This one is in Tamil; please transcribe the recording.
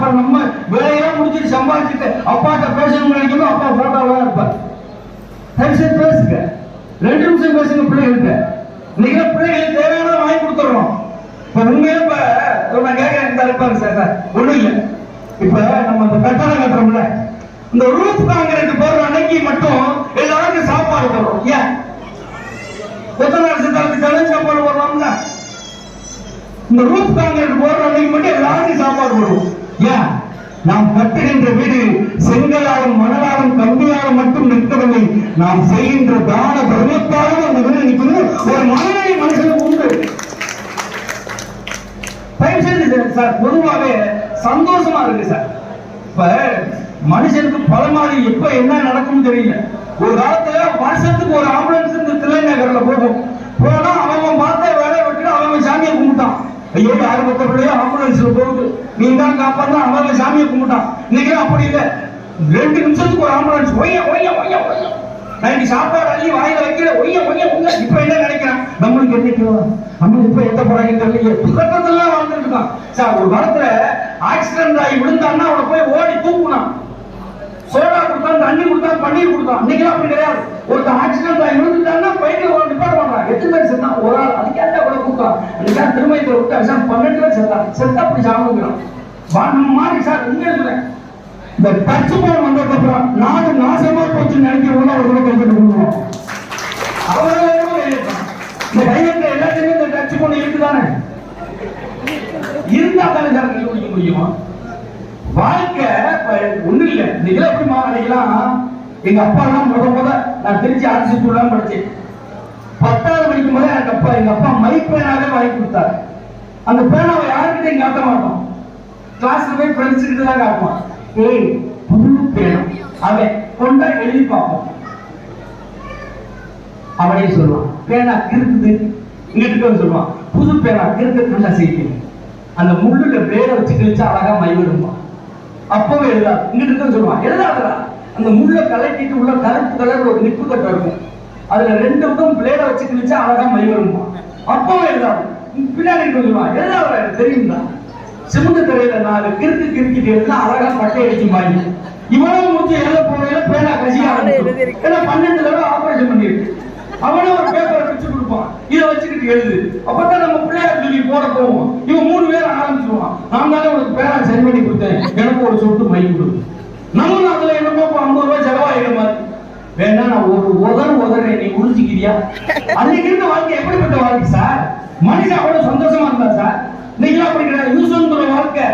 அப்புறம் நம்ம வேலையெல்லாம் முடிச்சுட்டு சம்பாதிச்சுட்டு அப்பாட்ட பேசணும்னு நினைக்கும் அப்பா போட்டோவா இருப்பார். தயவுசெய்து பேசுங்க, 2 நிமிஷம் பேசுங்க பிள்ளைகள்கிட்ட. இன்னைக்கு பிள்ளைகளுக்கு தேவையான வாங்கி கொடுத்துறோம். இப்ப உண்மையில இப்ப நான் கேட்கிறேன் இருப்பாங்க சார், ஒண்ணும் இல்லை. இப்ப நம்ம இந்த கட்டணம் கட்டுறோம்ல, இந்த ரூப் காங்கிரீட் போடுற அன்னைக்கு மட்டும் எல்லாருக்கும் சாப்பாடு போடுறோம். ஏன் கொத்தனார் சித்தாளுக்கு தனி சாப்பாடு போடுறோம்ல, இந்த ரூப் காங்கிரீட் போடுற அன்னைக்கு மட்டும் எல்லாருக்கும் சாப்பாடு போடுவோம். ஏன் நாம் கட்டுகின்ற வீடு செங்கலாலும் மணலாலும் கம்பியாலும் மட்டும் நிற்கவில்லை, நாம் செய்கின்ற தான தர்மத்தாலும் அந்த வீடு நிற்கிறது. ஒரு மனநிலை மனுஷனுக்கு உண்டு. சார் பொதுவாகவே சந்தோஷமா இருக்கு சார். இப்ப மனுஷனுக்கு பல மாதிரி எப்ப என்ன நடக்கும் தெரியல. ஒரு காலத்துல வருஷத்துக்கு ஒரு ஆம்புலன்ஸ் இந்த தில்லை நகர்ல போகும். போனா அவன் பார்த்த வேலை விட்டுட்டு அவன் சாமியை கும்பிட்டான். ஐயோ யாரு பக்கத்துலயோ ஆம்புலன்ஸ்ல போகுது, நீ தான் காப்பாங்க, அவன் சாமியை கும்பிட்டான். இன்னைக்கு அப்படி இல்லை, 2 நிமிஷத்துக்கு ஒரு ஆம்புலன்ஸ் ஒய்ய ஒய்ய ஒய்ய ஒய்ய நைட்டு சாப்பாடு அள்ளி வாயில வைக்கிற ஒய்ய ஒய்ய ஒய்ய. இப்ப என்ன நினைக்கிறான், நம்மளுக்கு என்னைக்கு நம்ம இப்ப எந்த போறாங்க தெரியல, பக்கத்துலாம் வாழ்ந்துட்டு இருக்கான் சார். ஒரு காலத்துல ஆக்சிடென்ட் ஆகி விழுந்தான்னா அவனை போய் ஓடி தூக்குனான், சோடா கொடுத்தான், தண்ணி கொடுத்தான், பன்னீர் கொடுத்தான். இன்னைக்கு அப்படி கிடையாது. ஒருத்தர் ஆக்சிடென்ட் ஆகி விழுந்துட்டான்னா பைக்கில் ஒரு நிப்பாட் பண்றான். எத்தனை பேர் செத்தான், ஒரு ஆள். அதுக்கேற்ற அவ்வளவு கூட்டம். அதுக்காக திருமயத்தில் விட்டு 12 பேர் செத்தான். செத்தா அப்படி சாப்பிடுறான் மாதிரி சார். உண்மையை சொல்றேன், இந்த டச் போன் வந்ததுக்கு அப்புறம் நாடு நாசமா போச்சுன்னு நினைக்கிறவங்க ஒரு கூட கைவிட்டு கொடுக்கணும். இந்த கைவிட்ட எல்லாத்தையுமே இந்த டச் போன் இருக்குதானே, இருந்தா தானே சார் கண்டுபிடிக்க முடியுமா? வாழ்க்கை ஒண்ணு இல்ல. இன்னைக்கு எப்படி மாறிக்கலாம். எங்க அப்பா எல்லாம் முத நான் திருச்சி அரசு ஸ்கூல்லாம் படிச்சேன். 10வது படிக்கும் போது எங்க அப்பா மை பேனாவே வாங்கி கொடுத்தாரு. அந்த பேனாவை யாருக்கிட்டையும் காட்ட மாட்டோம், கிளாஸ்ல போய் ஃப்ரெண்ட்ஸ் கிட்ட தான் காட்டுவான். ஏய் புது பேனா, அவன் கொண்டா எழுதி பார்ப்போம். அவனே சொல்லுவான் பேனா இருக்குது, இங்கிட்டு சொல்லுவான் புது பேனா கிறுக்கு நல்லா செய்யும். அந்த முள்ளுல பேரை வச்சு கிழிச்சா அழகா மை விடுமா. அப்பவே எழுதாது, இங்கிட்டு சொல்லுவான் எழுதாதா. அந்த முள்ள கலட்டிட்டு உள்ள கருப்பு கலர் ஒரு நிப்பு கட்டை இருக்கும், அதுல 2 பக்கம் பிளேட வச்சு கிழிச்சா அழகா மை வருமா. அப்பவே எழுதாது. பின்னாடி சொல்லுவான் எழுதாத தெரியுங்களா, சிமெண்ட் தரையில 4 கிறுக்கு கிறுக்கிட்டு எழுதா அழகா பட்டை அடிச்சு மாதிரி. இவனும் மூச்சு எழுத போகையில பேனா கசிய ஆரம்பிச்சு. ஏன்னா 12 தடவை ஆபரேஷன் பண்ணிருக்கு. அவனே ஒரு பேப்பரை பிடிச்சு கொடுப்பான், இதை வச்சுக்கிட்டு எழுது. அப்பதான் நம்ம பிள்ளையார் சொல்லி போட போவோம். இவன் 3 பேர் ஆரம்பிச்சிருவான். நான் தானே உனக்கு பேரா சரி பண்ணி கொடுத்தேன், எனக்கு ஒரு சொட்டு மை கொடு. நம்ம அதுல என்னமோ 50 ரூபாய் செலவாயிட மாதிரி. வேணா நான் ஒரு உதறேன், நீ உறிஞ்சிக்கிறியா? அன்னைக்கு இருந்த வாழ்க்கை எப்படிப்பட்ட வாழ்க்கை சார். மனுஷன் அவ்வளவு சந்தோஷமா இருந்தா சார். இன்னைக்கு அப்படி கிடையாது. யூஸ் வாழ்க்கை